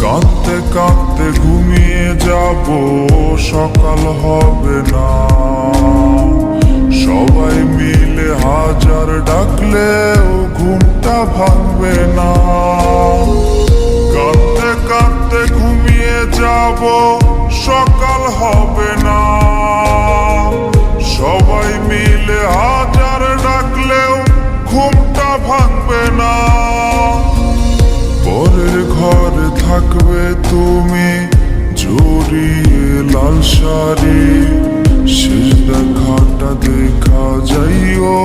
কাঁদতে কাঁদতে ঘুমিয়ে যাব, সকাল হবে না। সবাই মিলে হাজার ডাকলেও ঘুমটা ভাঙবে না। কাঁদতে কাঁদতে ঘুমিয়ে যাব, সকাল হবে না। সবাই মিলে হাজার ডাকলেও ঘুমটা ভাঙবে না। পরের ঘরে থাকবে তুমি জড়িয়ে লাল শাড়ি, শেষ দেখাটা দেখা যাইও,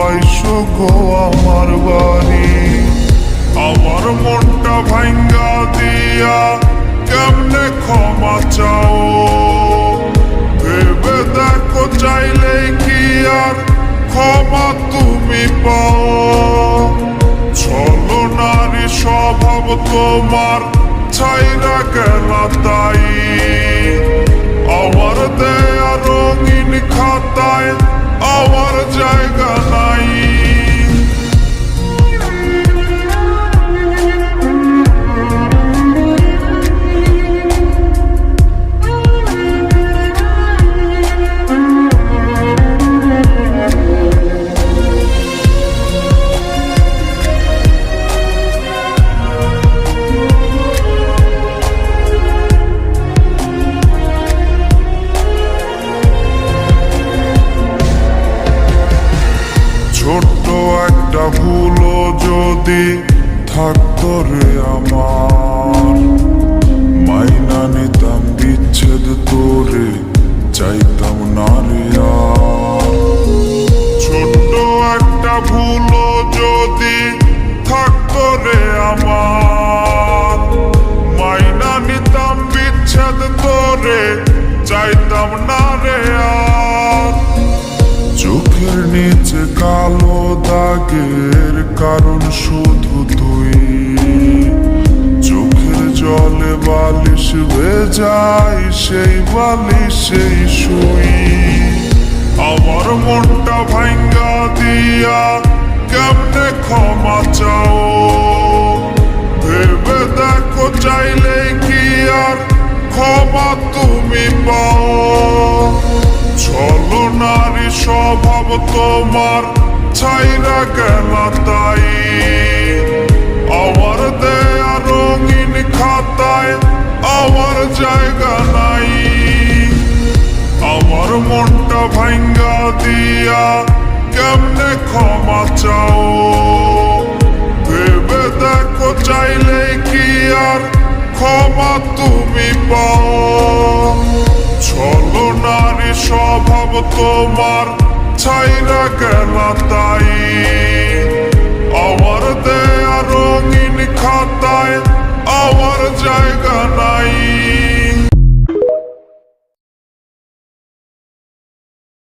আইসো গো আমার বাড়ি। আমার মনটা ভাঙ্গা দিয়া কেমনে ক্ষমা চাও, ভেবে দেখো চাইলে কি আর ক্ষমা তুমি পাও। চলো নারী স্বভাব তোমার ছাইরা গেলা তাই, আমার দেয়া রঙিন খাতায় আমার জায়গা নাই। ছোট্ট একটা ভুলও যদি থাকতো রে আমার, মাইনা নিতাম বিচ্ছেদ তোরে, চাইতাম না রে আর। ছোট্ট একটা ভুলও যদি থাকতো রে আমার, মাইনা নিতাম বিচ্ছেদ তোরে, চাইতাম না রে আর। চোখের নিচে কালো দাগের কারণ শুধু তুই, চোখের জলে বালিশ ভেজাই, সেই বালিশেই শুই। আমার মনটা ভাঙ্গা দিয়া কেমনে ক্ষমা চাও, ভেবে দেখো চাইলে কি আর ক্ষমা তুমি পাও। চলো নারী স্বভাব তোমার ছাইরা গেলা তাই, আমার দেয়া রঙিন খাতায় আমার জায়গা নাই। আমার মনটা ভাঙ্গা দিয়া কেমনে ক্ষমা চাও, ভেবে দেখো চাইলে কি আর ক্ষমা তুমি পাও। চলো নারী স্বভাব তোমার ছাইরা গেলা তা